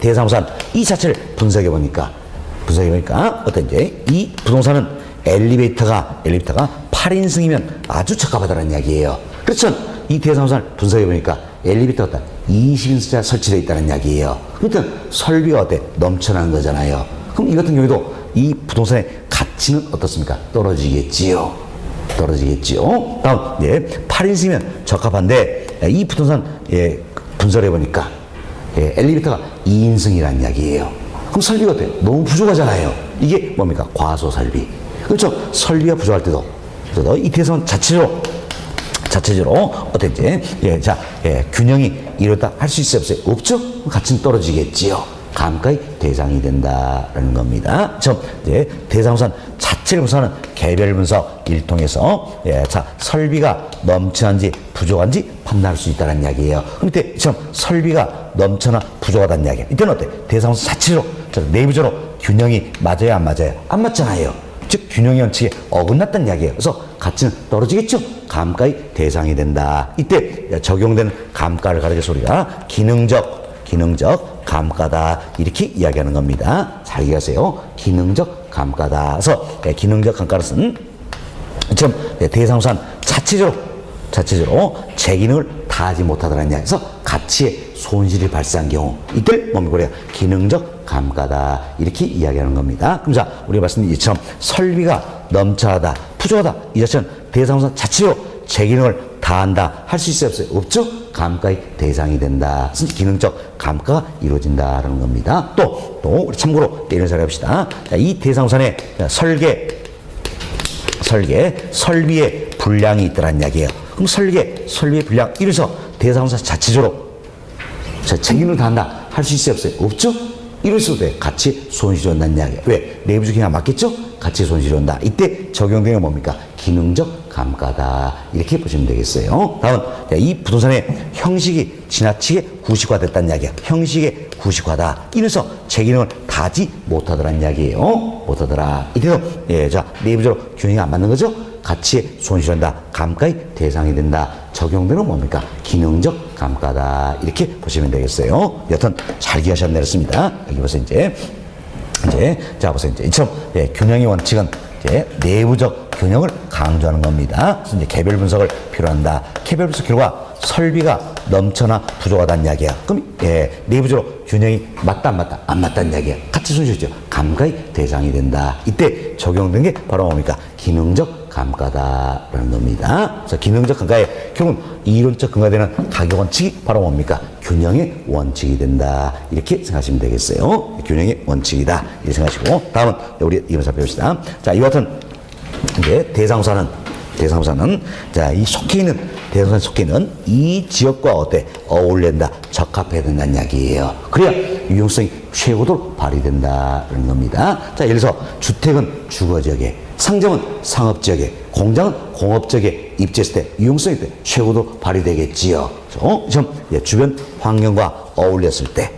대상우산 이 자체를 분석해 보니까 어때? 이제 이 부동산은 엘리베이터가 8인승이면 아주 적합하다는 이야기예요. 그렇죠? 이 대상우산을 분석해 보니까 엘리베이터가 20인승짜리 설치되어 있다는 이야기예요. 그러니까 설비가 어때? 넘쳐나는 거잖아요. 그럼 이 같은 경우에도 이 부동산의 가치는 어떻습니까? 떨어지겠지요. 다음, 8인승이면 적합한데 이 부동산 분석해 보니까 엘리베이터가 2인승이라는 이야기예요. 그럼 설비가 어때요? 너무 부족하잖아요. 이게 뭡니까? 과소 설비. 그렇죠? 설비가 부족할 때도 이 대상은 자체적으로 어땠지? 균형이 이렇다 할 수 있어요? 없어요? 없죠? 가치는 떨어지겠지요. 감가의 대상이 된다는 겁니다. 대상우산 자체를 분석하는 개별 분석 을 통해서 설비가 넘쳐난지 부족한지 판단할 수 있다는 이야기예요. 그럼 이때 설비가 넘쳐나 부족하다는 이야기예요. 이때는 어때? 대상우산 자체로 내부적으로 균형이 맞아요, 안 맞아요? 안 맞잖아요. 즉 균형의 원칙에 어긋났다는 이야기예요. 그래서 가치는 떨어지겠죠. 감가의 대상이 된다. 이때 적용되는 감가를 가리켜서 우리가 기능적 감가다 이렇게 이야기하는 겁니다. 잘 이해하세요. 기능적 감가다. 그래서 기능적 감가는 대상우산 자체적으로 제 기능을 다하지 못하더라는 이야기. 그래서 가치에 손실이 발생한 경우 이때 뭡니까? 기능적 감가다 이렇게 이야기하는 겁니다. 그럼 자, 우리가 말씀드린 이처럼 설비가 넘쳐나다 부족하다 이 자체는 대상우산 자체로 제 기능을 다한다 할 수 있어요, 없어요? 없죠? 감가의 대상이 된다. 기능적 감가가 이루어진다는 겁니다. 또 우리 참고로 이런 생각을 해봅시다. 자, 이 대상우산의 설비의 분량이 있더란 이야기예요. 그럼 설비의 분량 이래서 대상우산 자체적으로 제 기능을 다한다 할 수 있어요, 없어요? 없죠? 이럴수도 돼. 가치 손실이 온다는 이야기예요. 왜? 내부적 기능이 맞겠죠? 가치 손실이 온다. 이때 적용되는 건 뭡니까? 기능적 감가다. 이렇게 보시면 되겠어요. 다음, 이 부동산의 형식이 지나치게 구식화됐다는 이야기야. 형식의 구식화다. 이래서 제 기능을 다하지 못하더라는 이야기예요. 못하더라. 이때도 내부적으로 균형이 안 맞는 거죠? 가치에 손실이 온다. 감가의 대상이 된다. 적용되는 뭡니까? 기능적 감가다. 이렇게 보시면 되겠어요. 여튼 잘 기억하셔야 되겠습니다. 여기 보세요. 보세요. 이처럼 균형의 원칙은 내부적 균형을 강조하는 겁니다. 그래서 개별 분석을 필요한다. 개별 분석 결과 설비가 넘쳐나 부족하다는 이야기야. 그럼 내부적으로 균형이 맞다 안 맞다? 안 맞다는 이야기야. 같이 손실죠. 감가의 대상이 된다. 이때 적용된 게 바로 뭡니까? 기능적 감가다라는 겁니다. 그래서 기능적 감가의 결국은 이론적 근거되는 가격 원칙이 바로 뭡니까? 균형의 원칙이 된다. 이렇게 생각하시면 되겠어요. 균형의 원칙이다. 이렇게 생각하시고 다음은 우리 이번 살펴봅시다. 자, 이와 같은 이제 대상사는 자, 이 속해 있는 대상사에 속해 있는 이 지역과 어때? 어울린다, 적합해야 된다는 이야기예요. 그래야 유용성이 최고로 발휘된다는 겁니다. 자, 예를 들어서 주택은 주거지역에, 상점은 상업지역에, 공장은 공업지역에 입지했을 때 유용성이 최고로 발휘되겠지요. 주변 환경과 어울렸을 때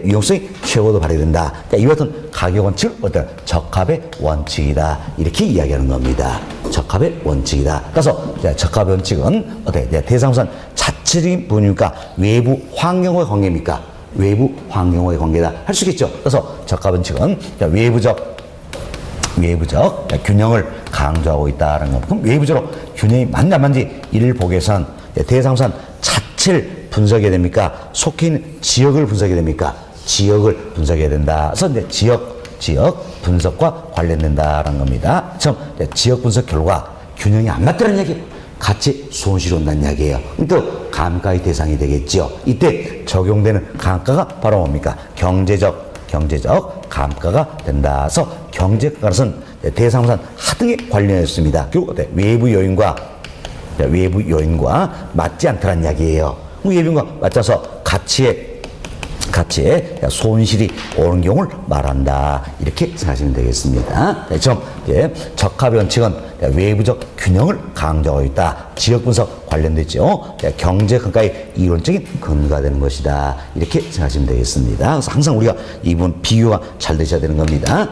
유용성이 최고로 발휘된다. 이와 같은 가격 원칙을 어떤 적합의 원칙이다. 이렇게 이야기하는 겁니다. 적합의 원칙이다. 그래서 적합의 원칙은 어때? 대상우선 자체적인 부분입니까? 외부 환경과의 관계입니까? 외부 환경과의 관계다. 할 수 있겠죠. 그래서 적합 원칙은 외부적 균형을 강조하고 있다는 것. 그럼 외부적으로 균형이 맞나 안 맞는지 이를 보기 위해서는 대상우선 자체를 분석해야 됩니까? 속해 있는 지역을 분석해야 됩니까? 지역을 분석해야 된다. 그래서 이제 지역 분석과 관련된다는 겁니다. 처음 지역 분석 결과 균형이 안 맞다는 이야기, 같이 손실이 온다는 이야기예요. 또 감가의 대상이 되겠죠. 이때 적용되는 감가가 바로 뭡니까? 경제적 감가가 된다. 그래서 경제가는 대상우선 하등에 관련했습니다. 그리고 외부 요인과 맞지 않다는 이야기예요. 외부 요인과 맞지 않아서 가치에 손실이 오는 경우를 말한다. 이렇게 생각하시면 되겠습니다. 적합의 원칙은 외부적 균형을 강조하고 있다. 지역 분석 관련됐죠. 경제 근거의 이론적인 근거가 되는 것이다. 이렇게 생각하시면 되겠습니다. 그래서 항상 우리가 이 부분 비교가 잘 되셔야 되는 겁니다.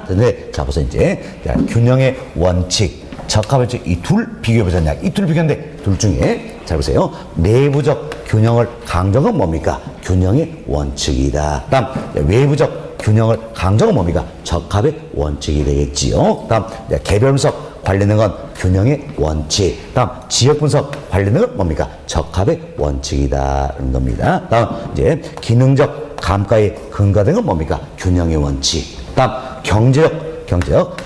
자, 보세요. 이제 균형의 원칙, 적합의 원칙 이 둘 비교해보자. 이 둘 비교하는데 둘 중에 잘 보세요. 내부적 균형을 강조한 건 뭡니까? 균형의 원칙이다. 다음 외부적 균형을 강조한 건 뭡니까? 적합의 원칙이 되겠지요. 다음 개별 분석 관련된 건 균형의 원칙. 다음 지역 분석 관련된 건 뭡니까? 적합의 원칙이다라는 겁니다. 다음 이제 기능적 감가에 근거된 건 뭡니까? 균형의 원칙. 다음 경제적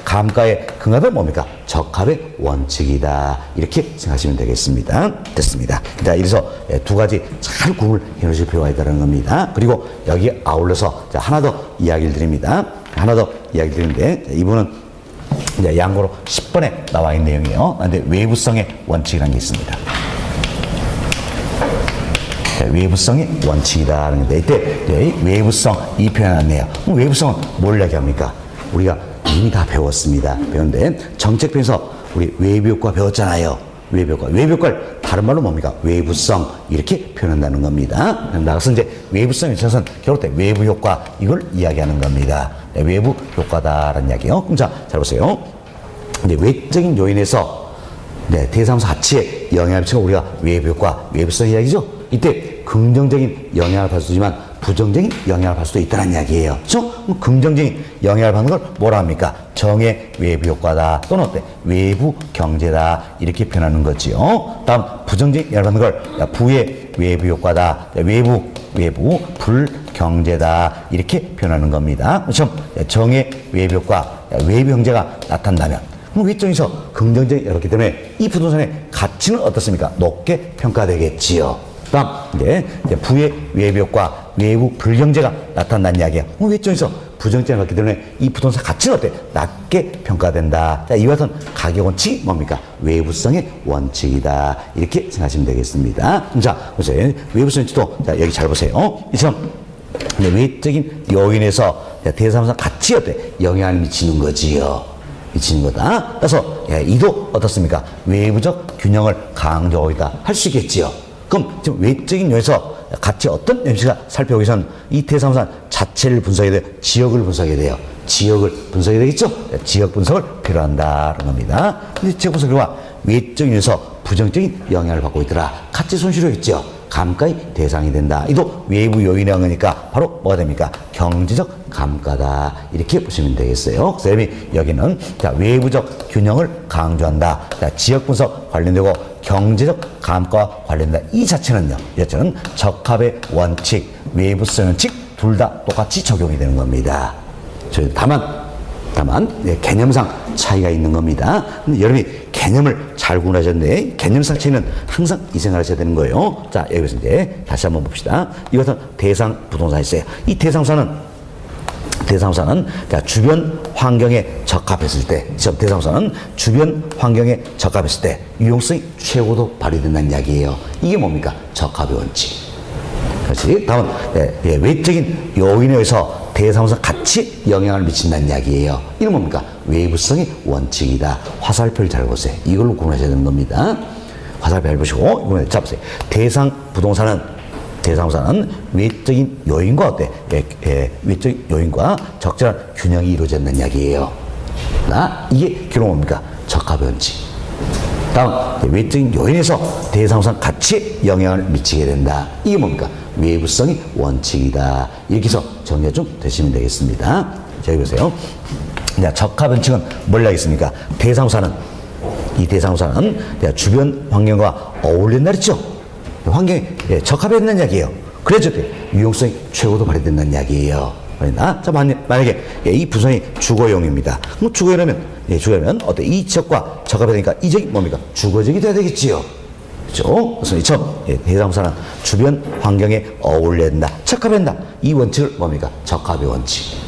감가에 근거된 뭡니까? 적합의 원칙이다. 이렇게 생각하시면 되겠습니다. 됐습니다. 자, 이래서 두 가지 잘 구분을 해놓으실 필요가 있다는 겁니다. 그리고 여기 아울러서 하나 더 이야기를 드립니다. 하나 더 이야기를 드리는데 이분은 이제 양고로 10번에 나와 있는 내용이에요. 그런데 외부성의 원칙이라는 게 있습니다. 외부성의 원칙이다라는 건데 이때 외부성 이 표현 안내요. 외부성은 뭘 이야기합니까? 우리가 이미 다 배웠습니다. 배웠는데 정책편에서 우리 외부효과 배웠잖아요. 외부효과를 다른 말로 뭡니까? 외부성 이렇게 표현한다는 겁니다. 나가서 이제 외부성에 있어서는 결국 외부효과 이걸 이야기하는 겁니다. 외부효과다라는 이야기요. 그럼 잘 보세요. 이제 외적인 요인에서 대상사 가치에 영향을 미치고 우리가 외부효과, 외부성 이야기죠. 이때 긍정적인 영향을 받을 수 있지만 부정적인 영향을 받을 수도 있다는 이야기예요. 그렇죠? 긍정적인 영향을 받는 걸 뭐라 합니까? 정의 외부 효과다 또는 외부 경제다 이렇게 표현하는 거지요. 다음 부정적인 영향을 받는 걸 부의 외부 효과다, 외부 불경제다 이렇게 표현하는 겁니다. 그렇죠? 정의 외부 효과, 외부 경제가 나타난다면 외적에서 긍정적인 이렇기 때문에 이 부동산의 가치는 어떻습니까? 높게 평가되겠지요. 다음 이제 부의 외부 효과, 외부 불경제가 나타난다는 이야기야. 외적에서 부정적이 나왔기 때문에 이 부동산 가치는 어때? 낮게 평가된다. 자, 이와 같은 가격 원칙이 뭡니까? 외부성의 원칙이다. 이렇게 생각하시면 되겠습니다. 자, 보세요. 외부성 원칙도 자, 여기 잘 보세요. 이처럼 외적인 요인에서 대상상 가치에 어때? 영향을 미치는 거지요. 미치는 거다. 그래서 이도 어떻습니까? 외부적 균형을 강조하고 있다. 할 수 있겠지요. 그럼 지금 외적인 요인에서 같이 어떤 MC가 살펴보기 위해서는 이 대상우선 자체를 분석해야 돼요. 지역을 분석해야 돼요. 지역을 분석해야 되겠죠? 지역 분석을 필요한다는 겁니다. 근데 지역 분석 결과 외적인 요인에서 부정적인 영향을 받고 있더라. 같이 손실을 했죠. 감가의 대상이 된다. 이도 외부 요인의 영향이니까 바로 뭐가 됩니까? 경제적 감가다. 이렇게 보시면 되겠어요. 그래서 여기는 자, 외부적 균형을 강조한다. 자, 지역 분석 관련되고 경제적 감가와 관련된 이 자체는요. 이 자체는 적합의 원칙, 외부성 원칙 둘 다 똑같이 적용이 되는 겁니다. 다만 개념상 차이가 있는 겁니다. 근데 여러분이 개념을 잘 구분하셨는데 개념상 차이는 항상 이 생각하셔야 되는 거예요. 자, 여기서 이제 다시 한번 봅시다. 이것은 대상 부동산이 있어요. 이 대상사는 자, 주변 환경에 적합했을 때, 대상사는 주변 환경에 적합했을 때 유용성이 최고로 발휘된다는 이야기예요. 이게 뭡니까? 적합의 원칙. 그렇지. 다음은 외적인 요인에 의해서 대상사 같이 영향을 미친다는 이야기예요. 이건 뭡니까? 외부성의 원칙이다. 화살표를 잘 보세요. 이걸로 구분하셔야 되는 겁니다. 화살표 잘 보시고 이번에 잡으세요. 대상사는 외적인 요인과 어때? 외적인 요인과 적절한 균형이 이루어졌다는 이야기예요. 이게 결국 뭡니까? 적합의 원칙. 다음, 외적인 요인에서 대상상 같이 영향을 미치게 된다. 이게 뭡니까? 외부성의 원칙이다. 이렇게 해서 정리가 좀 되시면 되겠습니다. 자, 여기 보세요. 적합 원칙은 뭘 하겠습니까? 대상사는 주변 환경과 어울린다 그랬죠? 환경에 적합해야 된다는 이야기예요. 그래서 유용성이 최고로 발휘된다는 이야기예요. 자, 만약에 이 부선이 주거용입니다. 그럼 주거용이면 어때? 이 지역과 적합해야 되니까 이 지역이 뭡니까? 주거지역이 돼야 되겠지요. 그렇죠? 그래서 처음 대상사는 주변 환경에 어울려야 된다, 적합해야 된다. 이 원칙을 뭡니까? 적합의 원칙.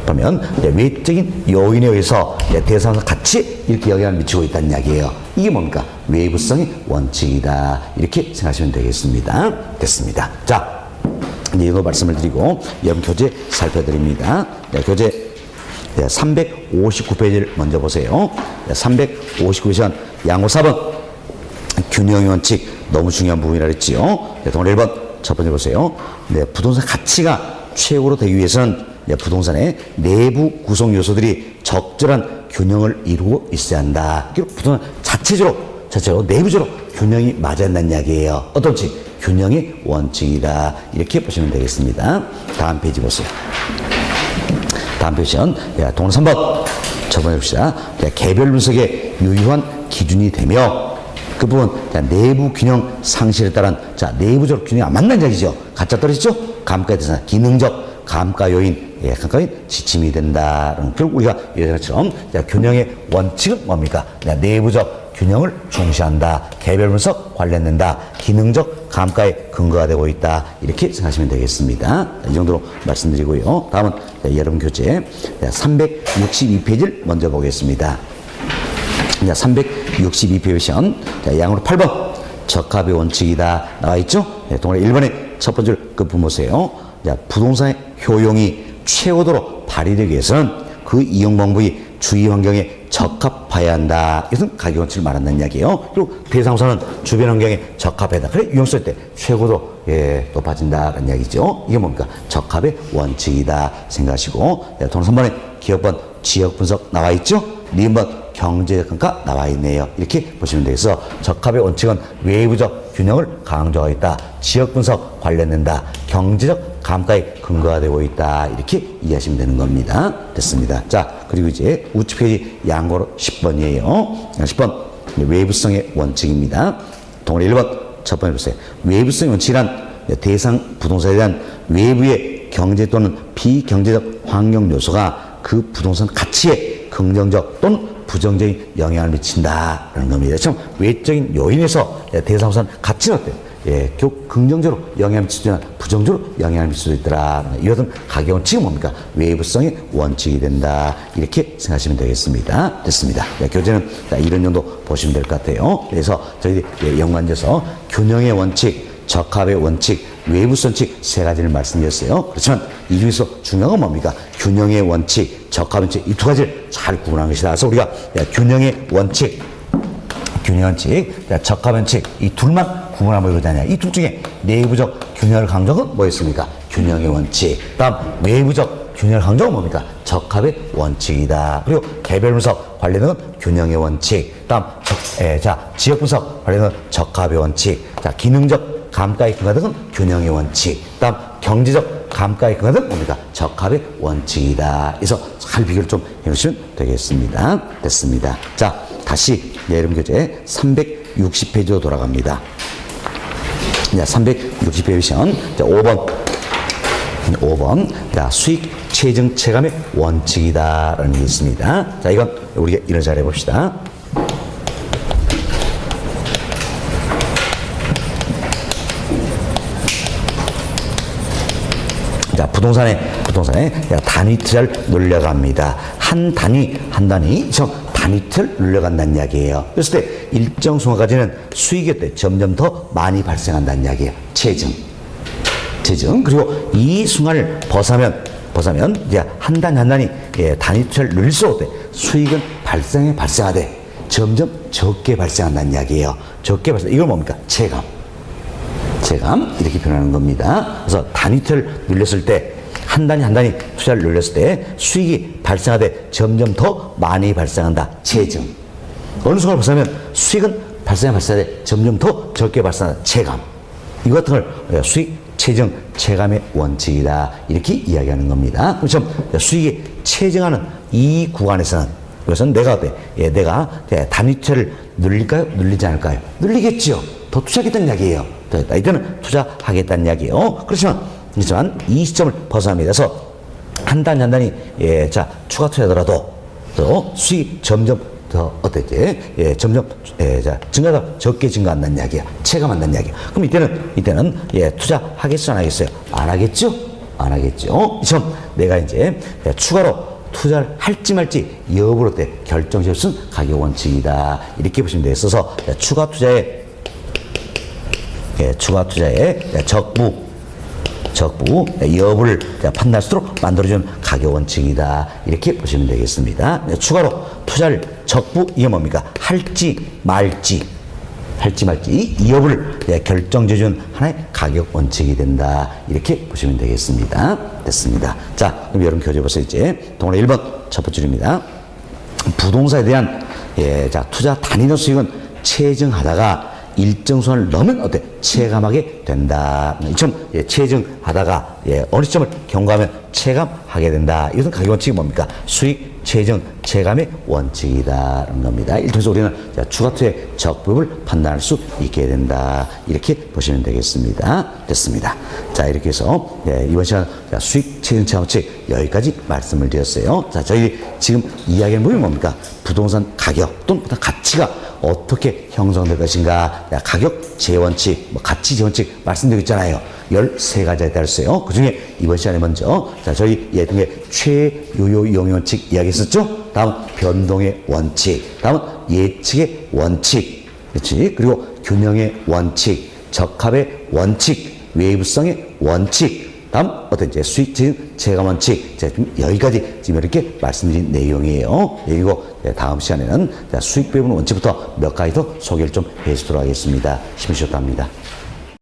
반면 외적인 요인에 의해서 대상과 같이 이렇게 영향을 미치고 있다는 이야기예요. 이게 뭡니까? 외부성의 원칙이다. 이렇게 생각하시면 되겠습니다. 됐습니다. 자, 이제 이거 말씀을 드리고 여러분 교재 살펴드립니다. 교재 359페이지를 먼저 보세요. 359페이지는 양호 4번 균형의 원칙 너무 중요한 부분이라 그랬지요. 동물 1번 첫 번째 보세요. 부동산 가치가 최고로 되기 위해서는 부동산의 내부 구성 요소들이 적절한 균형을 이루고 있어야 한다. 부동산 자체적으로 내부적으로 균형이 맞아야 한다는 이야기예요. 어떤 원칙? 균형의 원칙이다. 이렇게 보시면 되겠습니다. 다음 페이지 보세요. 다음 페이지는 동물 3번 첫 번째 봅시다. 개별 분석의 유효한 기준이 되며 그 부분 내부 균형 상실에 따른 내부적 균형이 안 맞는 이야기죠. 가짜 떨어지죠? 감가에 대해서 기능적 감가 요인, 지침이 된다. 결국 우리가 예전처럼 균형의 원칙은 뭡니까? 내부적 균형을 중시한다. 개별 분석 관련된다. 기능적 감가에 근거가 되고 있다. 이렇게 생각하시면 되겠습니다. 이 정도로 말씀드리고요. 다음은 여러분 교재 362페이지를 먼저 보겠습니다. 362페이지 양으로 8번 적합의 원칙이다 나와 있죠? 동그라미 1번의 첫 번째 부분 보세요. 부동산의 효용이 최고도로 발휘되기 위해서는 그 이용 방법이 주위 환경에 적합해야 한다. 이것은 가격 원칙을 말한다는 이야기예요. 그리고 대상사는 주변 환경에 적합하다. 그래 유용성 때 최고도 높아진다는 이야기죠. 이게 뭡니까? 적합의 원칙이다 생각하시고 동그라미 3번의 기업번 지역 분석 나와 있죠? 2번 경제적 평가 나와 있네요. 이렇게 보시면 되겠어. 적합의 원칙은 외부적 균형을 강조하고 있다. 지역 분석 관련된다. 경제적 감가에 근거가 되고 있다. 이렇게 이해하시면 되는 겁니다. 됐습니다. 자, 그리고 이제 우측 페이지 양고로 10번이에요. 10번 외부성의 원칙입니다. 동그라미 1번 첫 번째 보세요. 외부성의 원칙이란 대상 부동산에 대한 외부의 경제 또는 비경제적 환경 요소가 그 부동산 가치에 긍정적 또는 부정적인 영향을 미친다라는 겁니다. 참 외적인 요인에서 대상부산 가치는 어때요? 결국 긍정적으로 영향을 미치지 않아 부정적으로 영향을 미칠 수 있더라. 이것은 가격 원칙은 뭡니까? 외부성의 원칙이 된다. 이렇게 생각하시면 되겠습니다. 됐습니다. 교재는 이런 정도 보시면 될 것 같아요. 그래서 저희들이 연관져서 균형의 원칙, 적합의 원칙, 외부성 원칙 세 가지를 말씀드렸어요. 그렇지만 이 중에서 중요한 건 뭡니까? 균형의 원칙, 적합의 원칙 이 두 가지를 잘 구분하는 것이다. 그래서 우리가 균형의 원칙, 적합의 원칙 이 둘만 구분하면 이거잖아요. 이 둘 중에 내부적 균형을 강조한 뭐였습니까? 균형의 원칙. 다음 외부적 균형을 강조한 뭡니까? 적합의 원칙이다. 그리고 개별 분석 관련된 건 균형의 원칙. 다음 지역 분석 관련된 건 적합의 원칙. 기능적 감가에 근거하는 건 균형의 원칙. 다음 경제적 감가에 근거하는 건 뭡니까? 적합의 원칙이다. 그래서 잘 비교를 좀 해주시면 되겠습니다. 됐습니다. 자, 다시 여러분 교재 360페이지로 돌아갑니다. 자, 360페이지 자, 5번. 자, 수익 체증 체감의 원칙이다. 라는 게 있습니다. 자, 이건 우리가 이런 잘 해봅시다. 자, 부동산에 단위 투자를 늘려갑니다. 한 단위, 단위 투자를 늘려간다는 이야기예요. 그랬을 때 일정 순간까지는 수익이 때 점점 더 많이 발생한다는 이야기예요. 체증. 그리고 이 순간을 벗어나면 이제 한 단위 단위 투자를 늘릴수록 때 수익은 발생하되 점점 적게 발생한다는 이야기예요. 이건 뭡니까? 체감 이렇게 표현하는 겁니다. 그래서 단위 투자를 늘렸을 때 한 단위 투자를 늘렸을 때 수익이 발생하되 점점 더 많이 발생한다. 체증. 어느 순간 벗어나면 수익은 발생하되 점점 더 적게 발생한다. 체감. 이거 같은 걸 수익 체증 체감의 원칙이다. 이렇게 이야기하는 겁니다. 그렇죠? 수익이 체증하는 이 구간에서는 그것은 내가 단위 투자를 늘릴까요? 늘리지 않을까요? 늘리겠죠. 더 투자하겠다는 이야기예요. 이때는 투자하겠다는 이야기예요. 그렇지만 이 시점을 벗어납니다. 그래서 한 단위 추가 투자하더라도 또 수익이 점점 더 점점 증가가 적게 증가한다는 이야기야. 체감한다는 이야기야. 그럼 이때는 투자하겠어요? 안 하겠어요? 안 하겠죠. 그럼 내가 이제 추가로 투자를 할지 말지 여부로 때 결정지을 쓴 가격 원칙이다. 이렇게 보시면 돼요. 있어서 추가 투자의 적부 여부를 판단할 수 있도록 만들어주는 가격 원칙이다. 이렇게 보시면 되겠습니다. 추가로 투자를 적부 이게 뭡니까? 할지 말지 이 여부를 결정해주는 하나의 가격 원칙이 된다. 이렇게 보시면 되겠습니다. 됐습니다. 자, 그럼 여러분 교재 보세요. 이제 동그라 1번 첫 번째 줄입니다. 부동산에 대한 투자 단위의 수익은 체증하다가 일정 수준을 넘으면 체감하게 된다. 이처럼 체증하다가 어느 시점을 경과하면 체감하게 된다. 이것은 가격 원칙이 뭡니까? 수익 체증 체감의 원칙이다라는 겁니다. 이를 통해서 우리는 추가 투자의 적법을 판단할 수 있게 된다. 이렇게 보시면 되겠습니다. 됐습니다. 자, 이렇게 해서 이번 시간 수익 체증 체감 원칙 여기까지 말씀을 드렸어요. 자, 저희 지금 이야기하는 부분이 뭡니까? 부동산 가격 또는 가치가 어떻게 형성될 것인가. 가격 재원칙, 가치 재원칙 말씀드리고 있잖아요. 13가지에 따랐어요. 그 중에 이번 시간에 먼저 저희 예등의 최요요 이용원칙 이야기했었죠. 다음 변동의 원칙, 다음 예측의 원칙, 그렇지? 그리고 균형의 원칙, 적합의 원칙, 외부성의 원칙, 다음 수익 체감 원칙. 여기까지 지금 이렇게 말씀드린 내용이에요. 그리고 다음 시간에는 수익 배분 원칙부터 몇 가지 더 소개를 좀 해주도록 하겠습니다. 힘이 좋답니다.